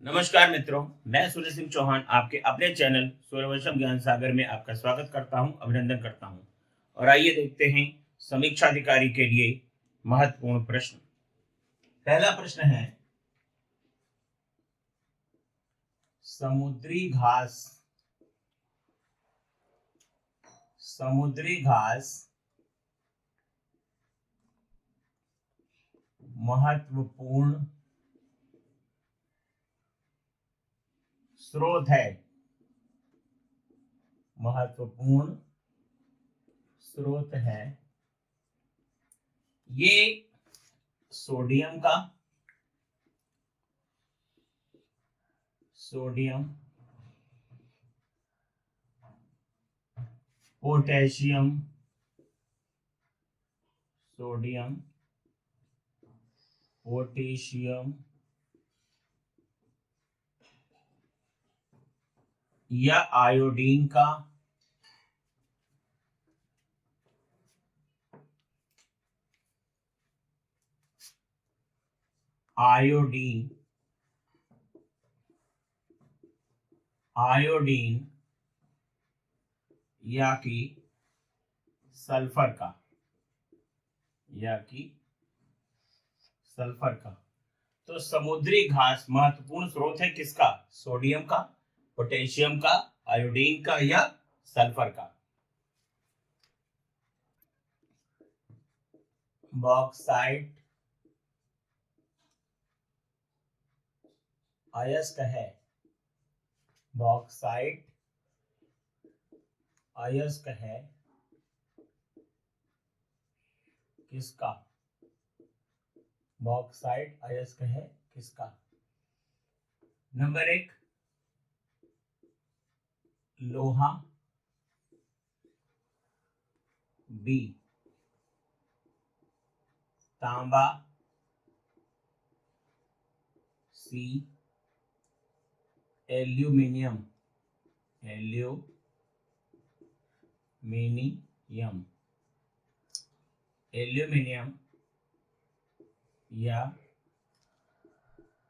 नमस्कार मित्रों, मैं सूर्य सिंह चौहान आपके अपने चैनल सूर्यवंशम ज्ञान सागर में आपका स्वागत करता हूं, अभिनंदन करता हूं। और आइए देखते हैं समीक्षा अधिकारी के लिए महत्वपूर्ण प्रश्न। पहला प्रश्न है, समुद्री घास महत्वपूर्ण स्रोत है। महत्वपूर्ण स्रोत है ये सोडियम, पोटेशियम, सोडियम, पोटेशियम या आयोडीन का आयोडीन या कि सल्फर का। तो समुद्री घास महत्वपूर्ण स्रोत है किसका? सोडियम का, पोटेशियम का, आयोडीन का या सल्फर का। बॉक्साइट अयस्क है। बॉक्साइट अयस्क है किसका? बॉक्साइट अयस्क है किसका? नंबर 1 लोहा, बी तांबा, सी एल्यूमिनियम एल्यूमिनियम या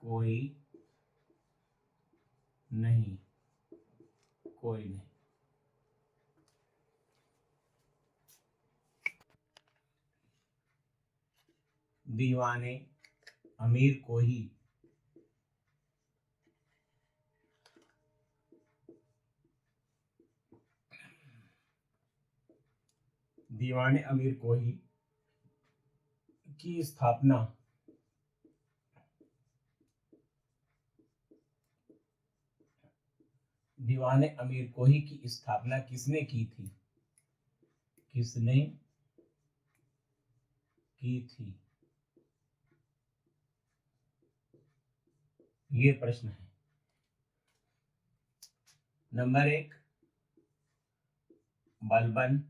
कोई नहीं। दीवाने अमीर को ही की स्थापना दीवाने अमीर कोही की स्थापना किसने की थी? ये प्रश्न है। नंबर 1 बलबन,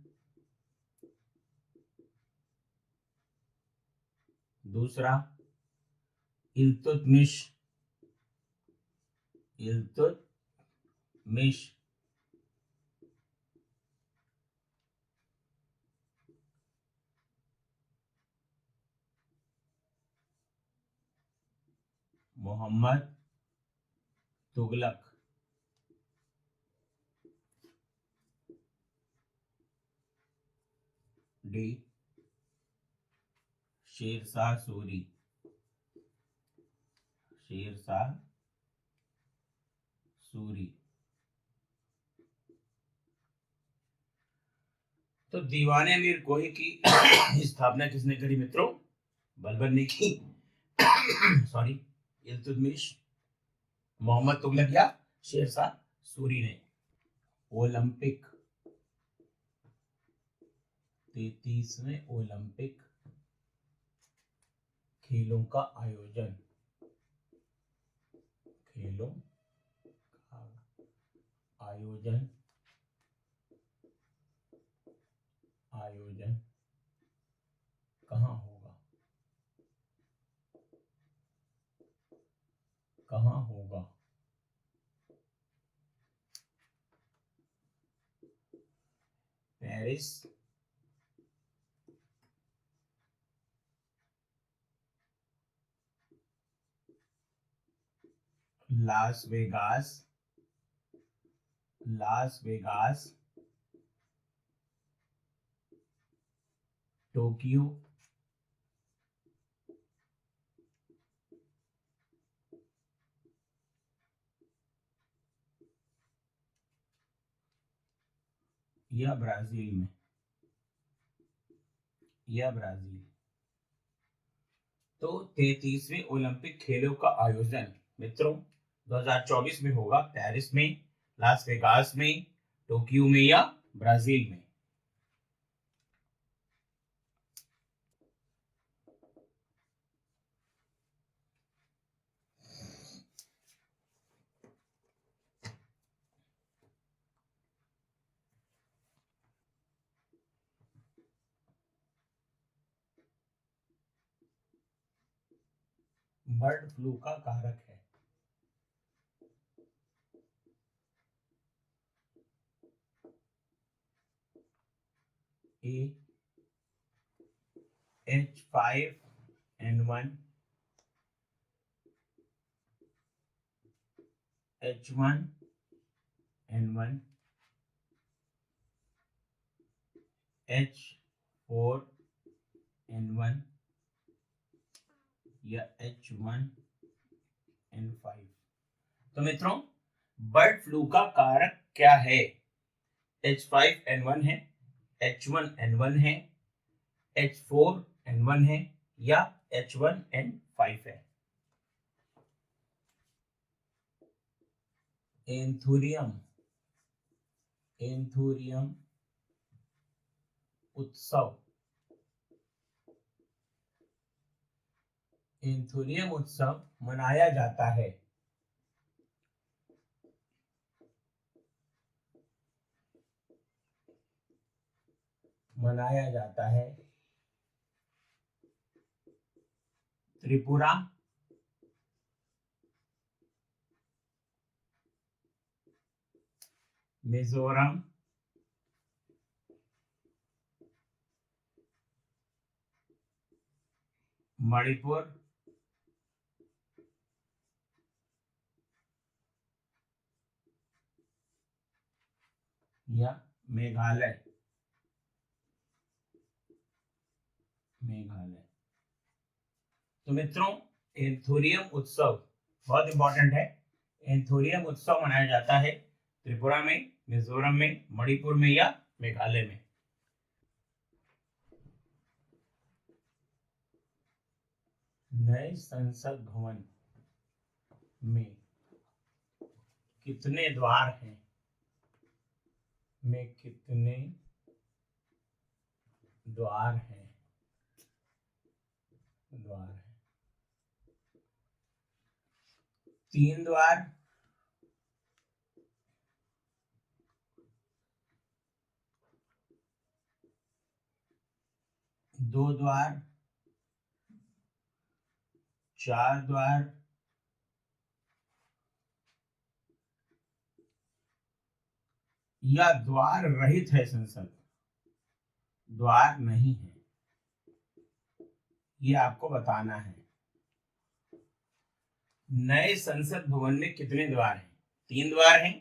दूसरा इल्तुतमिश मोहम्मद तुगलक। डी शेरशाह सूरी। तो दीवाने अमीर कोही की स्थापना किसने करी मित्रों? बलबन ने की। सॉरी, इल्तुतमिश, मोहम्मद तुगलक या शेरशाह सूरी ने। ओलंपिक 33वें ओलंपिक खेलों का आयोजन कहाँ होगा? Paris, Las Vegas, Las Vegas, Tokyo, या ब्राजील में, या ब्राजील। तो 33वें ओलंपिक खेलों का आयोजन मित्रों 2024 में होगा पेरिस में, लास वेगास में, टोक्यो में या ब्राजील में। बर्ड फ्लू का कारक है ए H5N1, H1N1, H4N1 या H1N5। तो मित्रों बर्ड फ्लू का कारक क्या है? H5N1 है, H1N1 है, H4N1 है या H1N5 है। एंथुरियम, एंथुरियम उत्सव, एंथुरियम उत्सव मनाया जाता है त्रिपुरा, मिजोरम, मणिपुर, या मेघालय, मेघालय। तो मित्रों एंथोरियम उत्सव बहुत इंपॉर्टेंट है। एंथोरियम उत्सव मनाया जाता है त्रिपुरा में, मिजोरम में, मणिपुर में या मेघालय में। नए संसद भवन में कितने द्वार हैं? में कितने द्वार हैं? द्वार हैं 3 द्वार, 2 द्वार, 4 द्वार या द्वार रहित है संसद? द्वार नहीं है, ये आपको बताना है। नए संसद भवन में कितने द्वार हैं? 3 द्वार हैं,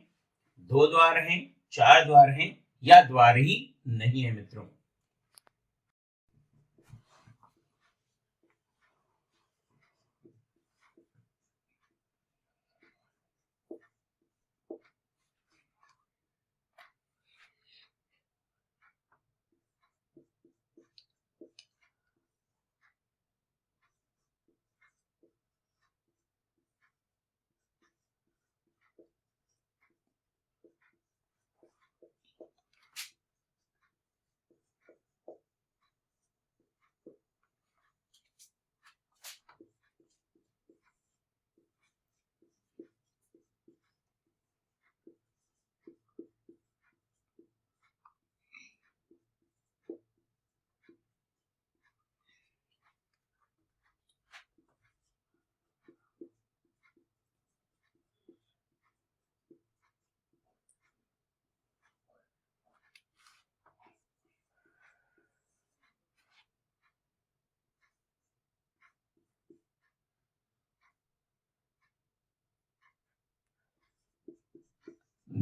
2 द्वार हैं, 4 द्वार हैं या द्वार ही नहीं है मित्रों।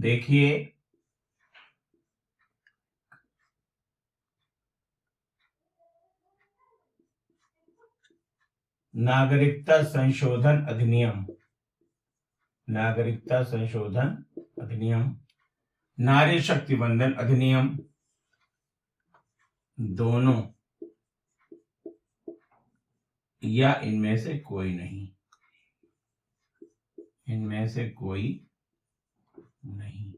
देखिए नागरिकता संशोधन अधिनियम, नागरिकता संशोधन अधिनियम, नारी शक्ति वंदन अधिनियम, दोनों या इनमें से कोई नहीं, इनमें से कोई नहीं।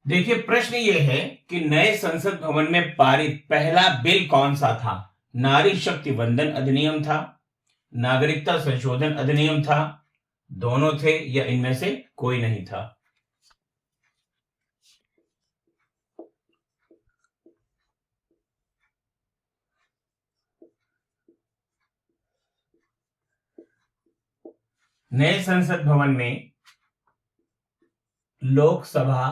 देखिए प्रश्न यह है कि नए संसद भवन में पारित पहला बिल कौन सा था? नारी शक्ति वंदन अधिनियम था, नागरिकता संशोधन अधिनियम था, दोनों थे या इनमें से कोई नहीं था? नए संसद भवन में लोकसभा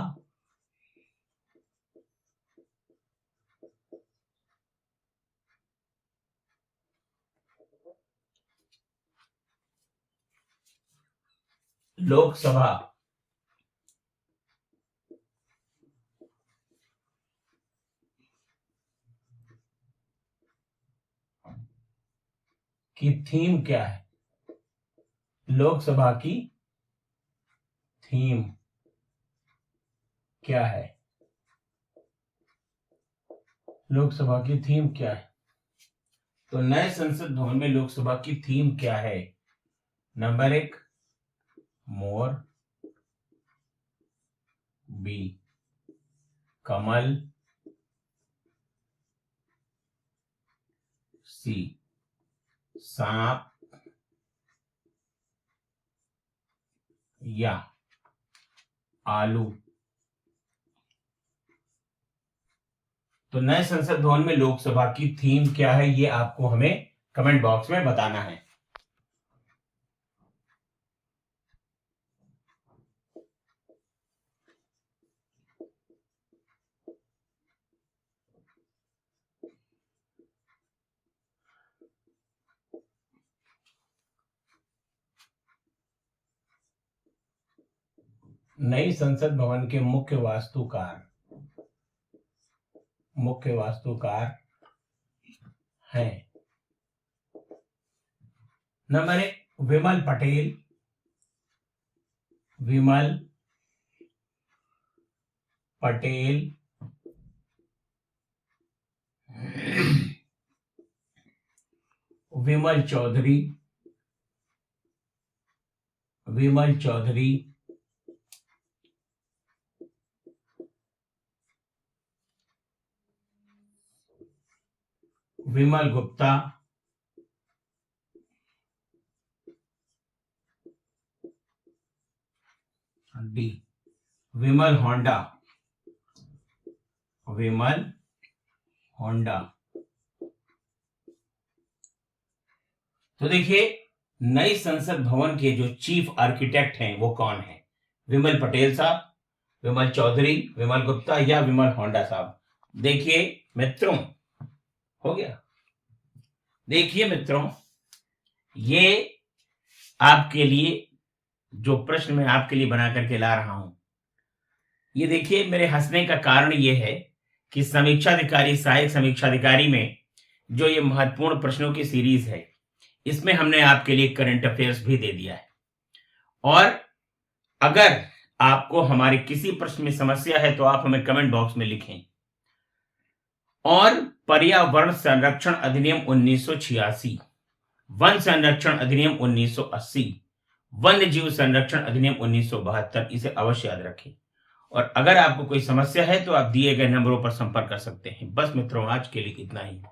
की थीम क्या है? लोकसभा की थीम क्या है? लोकसभा की थीम क्या है? तो नए संसद भवन में लोकसभा की थीम क्या है? नंबर 1 मोर, बी कमल, सी सांप, या आलू। तो नए संसद भवन में लोकसभा की थीम क्या है ये आपको हमें कमेंट बॉक्स में बताना है। नई संसद भवन के मुख्य वास्तुकार हैं नंबर 1 विमल पटेल, विमल चौधरी, विमल गुप्ता, डी विमल होंडा, तो देखिए नई संसद भवन के जो चीफ आर्किटेक्ट हैं वो कौन है? विमल पटेल साहब, विमल चौधरी, विमल गुप्ता या विमल होंडा साहब? देखिए मित्रों, हो गया। देखिए मित्रों, ये आपके लिए जो प्रश्न मैं आपके लिए बना करके ला रहा हूं, ये देखिए मेरे हंसने का कारण ये है कि समीक्षाधिकारी, सहायक समीक्षाधिकारी में जो ये महत्वपूर्ण प्रश्नों की सीरीज है, इसमें हमने आपके लिए करंट अफेयर्स भी दे दिया है। और अगर आपको हमारे किसी प्रश्न में समस्या है तो आप हमें कमेंट बॉक्स में लिखें। और पर्यावरण संरक्षण अधिनियम 1986, वन संरक्षण अधिनियम 1980, वन्य जीव संरक्षण अधिनियम 1972, इसे अवश्य याद रखें। और अगर आपको कोई समस्या है तो आप दिए गए नंबरों पर संपर्क कर सकते हैं। बस मित्रों, आज के लिए इतना ही।